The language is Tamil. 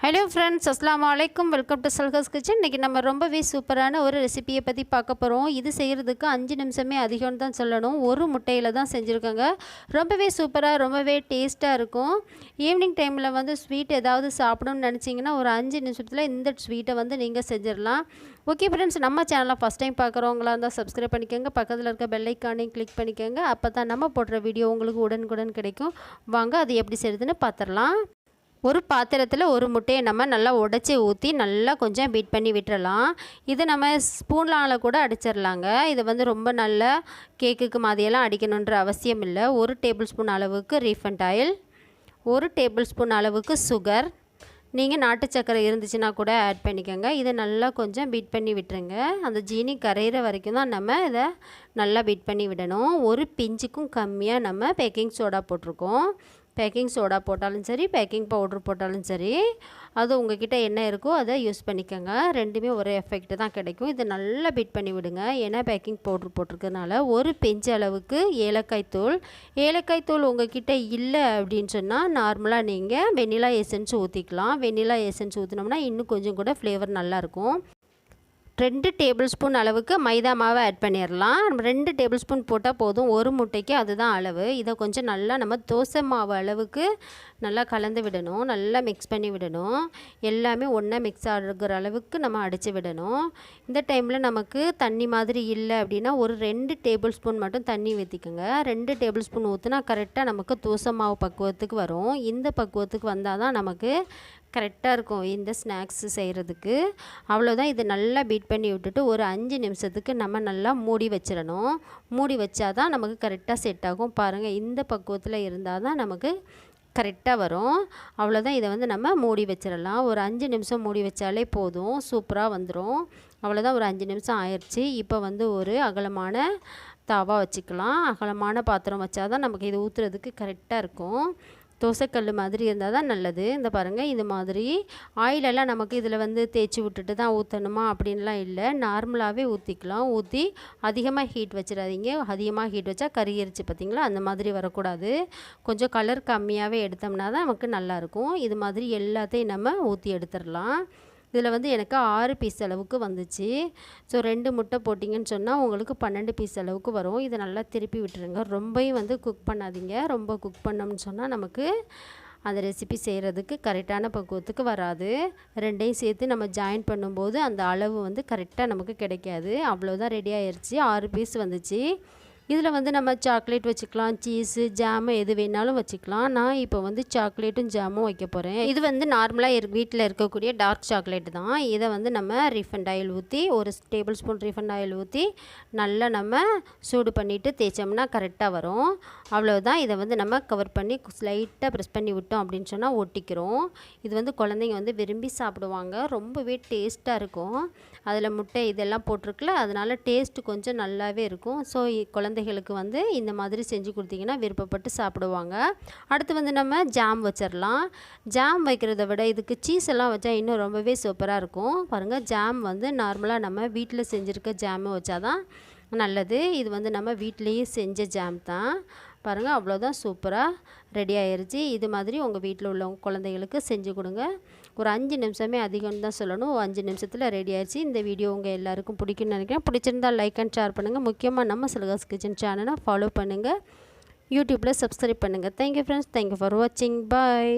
ஹலோ ஃப்ரெண்ட்ஸ், அஸ்ஸலாமு அலைக்கும். Welcome to Salha's kitchen. இன்றைக்கி நம்ம ரொம்பவே சூப்பரான ஒரு ரெசிபியை பற்றி பார்க்க போகிறோம். இது செய்கிறதுக்கு 5 நிமிஷமே அதிகம்னு தான் சொல்லணும். ஒரு முட்டையில் தான் செஞ்சுருக்கோங்க. ரொம்பவே சூப்பராக, ரொம்பவே டேஸ்ட்டாக இருக்கும். ஈவினிங் டைமில் வந்து ஸ்வீட் ஏதாவது சாப்பிடணும்னு நினச்சிங்கன்னா ஒரு 5 நிமிஷத்தில் இந்த ஸ்வீட்டை வந்து நீங்கள் செஞ்சிடலாம். ஓகே ஃப்ரெண்ட்ஸ், நம்ம சேனலை ஃபஸ்ட் டைம் பார்க்குறவங்களா இருந்தால் சப்ஸ்கிரைப் பண்ணிக்கோங்க. பக்கத்தில் இருக்க பெல் ஐக்கானையும் கிளிக் பண்ணிக்கோங்க. அப்போ தான் நம்ம போடுற வீடியோ உங்களுக்கு உடனுக்குடன் கிடைக்கும். வாங்க அது எப்படி செய்கிறதுன்னு பார்த்துடலாம். ஒரு பாத்திரத்தில் ஒரு முட்டையை நம்ம நல்லா உடைச்சி ஊற்றி நல்லா கொஞ்சம் பீட் பண்ணி விட்டுறலாம். இது நம்ம ஸ்பூனால் கூட அடிச்சிடலாங்க. இது வந்து ரொம்ப நல்லா கேக்குக்கு மாதிரியெல்லாம் அடிக்கணுன்ற அவசியம் இல்லை. 1 டேபிள் ஸ்பூன் அளவுக்கு ரீஃபண்ட் ஆயில், 1 டேபிள் ஸ்பூன் அளவுக்கு சுகர், நீங்கள் நாட்டு சர்க்கரை இருந்துச்சுன்னா கூட ஆட் பண்ணிக்கோங்க. இதை நல்லா கொஞ்சம் பீட் பண்ணி விட்டுருங்க. அந்த ஜீனி கரையிற வரைக்கும் தான் நம்ம இதை நல்லா பீட் பண்ணி விடணும். ஒரு பிஞ்சுக்கும் கம்மியாக நம்ம பேக்கிங் சோடா போட்டிருக்கோம். பேக்கிங் சோடா போட்டாலும் சரி, பேக்கிங் பவுட்ரு போட்டாலும் சரி, அது உங்கள்கிட்ட என்ன இருக்கோ அதை யூஸ் பண்ணிக்கோங்க. ரெண்டுமே ஒரே எஃபெக்ட் தான் கிடைக்கும். இதை நல்லா பீட் பண்ணி விடுங்க. ஏன்னா பேக்கிங் பவுட்ரு போட்டிருக்கனால. ஒரு பிஞ்சு அளவுக்கு ஏலக்காய் தூள். ஏலக்காய் தூள் உங்கள்கிட்ட இல்லை அப்படின்னு சொன்னால் நார்மலாக நீங்கள் வெண்ணிலா எசன்ஸ் ஊற்றிக்கலாம். வெண்ணிலா எசன்ஸ் ஊற்றினோம்னா இன்னும் கொஞ்சம் கூட ஃப்ளேவர் நல்லாயிருக்கும். 2 டேபிள் ஸ்பூன் அளவுக்கு மைதா மாவை ஆட் பண்ணிடலாம். 2 டேபிள் ஸ்பூன் போட்டால் போதும். ஒரு முட்டைக்கு அதுதான் அளவு. இதை கொஞ்சம் நல்லா நம்ம தோசை மாவு அளவுக்கு நல்லா கலந்து விடணும். நல்லா மிக்ஸ் பண்ணி விடணும். எல்லாமே ஒன்றா மிக்ஸ் ஆகிற அளவுக்கு நம்ம அடித்து விடணும். இந்த டைமில் நமக்கு தண்ணி மாதிரி இல்லை அப்படின்னா ஒரு 2 டேபிள் ஸ்பூன் மட்டும் தண்ணி ஊற்றிக்கோங்க. 2 டேபிள் ஸ்பூன் ஊற்றினா கரெக்டாக நமக்கு தோசை மாவு பக்குவத்துக்கு வரும். இந்த பக்குவத்துக்கு வந்தால் தான் நமக்கு கரெக்டாக இருக்கும் இந்த ஸ்நாக்ஸ் செய்கிறதுக்கு. அவ்வளோதான். இது நல்லா பீட் பண்ணி விட்டுட்டு ஒரு 5 நிமிஷத்துக்கு நம்ம நல்லா மூடி வச்சிடணும். மூடி வச்சா தான் நமக்கு கரெக்டாக செட் ஆகும். பாருங்கள், இந்த பக்குவத்தில் இருந்தால் தான் நமக்கு கரெக்டாக வரும். அவ்வளோதான். இதை வந்து நம்ம மூடி வச்சிடலாம். ஒரு 5 நிமிஷம் மூடி வச்சாலே போதும், சூப்பராக வந்துடும். அவ்வளோதான். ஒரு 5 நிமிஷம் ஆயிடுச்சு. இப்போ வந்து ஒரு அகலமான தவா வச்சுக்கலாம். அகலமான பாத்திரம் வச்சா தான் நமக்கு இது ஊற்றுறதுக்கு கரெக்டாக இருக்கும். தோசைக்கல் மாதிரி இருந்தால் தான் நல்லது. இந்த பாருங்கள், இது மாதிரி ஆயிலெல்லாம் நமக்கு இதில் வந்து தேய்ச்சி விட்டுட்டு தான் ஊற்றணுமா அப்படின்லாம் இல்லை. நார்மலாகவே ஊற்றிக்கலாம். ஊற்றி அதிகமாக ஹீட் வச்சிடாதீங்க. அதிகமாக ஹீட் வச்சா கருகிருச்சு பார்த்திங்களா, அந்த மாதிரி வரக்கூடாது. கொஞ்சம் கலர் கம்மியாகவே எடுத்தோம்னா தான் நமக்கு நல்லாயிருக்கும். இது மாதிரி எல்லாத்தையும் நம்ம ஊற்றி எடுத்துடலாம். இதில் வந்து எனக்கு 6 பீஸ் அளவுக்கு வந்துச்சு. ஸோ 2 முட்டை போட்டிங்கன்னு சொன்னால் உங்களுக்கு 12 பீஸ் அளவுக்கு வரும். இதை நல்லா திருப்பி விட்டுருங்க. ரொம்பவும் வந்து குக் பண்ணாதீங்க. ரொம்ப குக் பண்ணோம்னு சொன்னால் நமக்கு அந்த ரெசிபி செய்கிறதுக்கு கரெக்டான பக்குவத்துக்கு வராது. ரெண்டையும் சேர்த்து நம்ம ஜாயின் பண்ணும்போது அந்த அளவு வந்து கரெக்டாக நமக்கு கிடைக்காது. அவ்வளோதான், ரெடி ஆயிடுச்சு. 6 பீஸ் வந்துச்சு. இதில் வந்து நம்ம சாக்லேட் வச்சுக்கலாம், சீஸு, ஜாமு எது வேணாலும் வச்சுக்கலாம். நான் இப்போ வந்து சாக்லேட்டும் ஜாமும் வைக்க போகிறேன். இது வந்து நார்மலாக வீட்டில் இருக்கக்கூடிய டார்க் சாக்லேட் தான். இதை வந்து நம்ம ரீஃபண்ட் ஆயில் ஊற்றி 1 டேபிள் ஸ்பூன் ரீஃபண்ட் ஆயில் ஊற்றி நல்லா நம்ம சூடு பண்ணிவிட்டு தேய்ச்சோம்னா கரெக்டாக வரும். அவ்வளோதான். இதை வந்து நம்ம கவர் பண்ணி லைட்டாக ப்ரெஸ் பண்ணி விட்டோம் அப்படின்னு சொன்னால் ஒட்டிக்கிறோம். இது வந்து குழந்தைங்க வந்து விரும்பி சாப்பிடுவாங்க. ரொம்பவே டேஸ்ட்டாக இருக்கும். அதில் முட்டை இதெல்லாம் போட்டிருக்குல, அதனால் டேஸ்ட்டு கொஞ்சம் நல்லாவே இருக்கும். ஸோ குழந்தைகளுக்கு வந்து இந்த மாதிரி செஞ்சு கொடுத்தீங்கன்னா விருப்பப்பட்டு சாப்பிடுவாங்க. அடுத்து வந்து நம்ம ஜாம் வச்சிடலாம். ஜாம் வைக்கிறத விட இதுக்கு சீஸ் எல்லாம் வச்சா இன்னும் ரொம்பவே சூப்பராக இருக்கும். பாருங்கள், ஜாம் வந்து நார்மலாக நம்ம வீட்டில் செஞ்சுருக்க ஜாமு வச்சா தான் நல்லது. இது வந்து நம்ம வீட்டிலையே செஞ்ச ஜாம் தான். பாருங்கள், அவ்வளோதான், சூப்பராக ரெடி ஆயிடுச்சு. இது மாதிரி உங்கள் வீட்டில் உள்ளவங்க குழந்தைகளுக்கு செஞ்சு கொடுங்க. ஒரு 5 நிமிஷமே அதிகம்னு தான் சொல்லணும். 5 நிமிஷத்தில் ரெடி ஆயிடுச்சு. இந்த வீடியோ உங்கள் எல்லாருக்கும் பிடிக்கும்னு நினைக்கிறேன். பிடிச்சிருந்தால் லைக் அண்ட் ஷேர் பண்ணுங்கள். முக்கியமாக நம்ம சல்ஹாஸ் கிச்சன் சேனலை ஃபாலோ பண்ணுங்கள். யூடியூப்பில் சப்ஸ்கிரைப் பண்ணுங்கள். Thank you friends. தேங்க்யூ ஃபார் வாட்சிங். பாய்.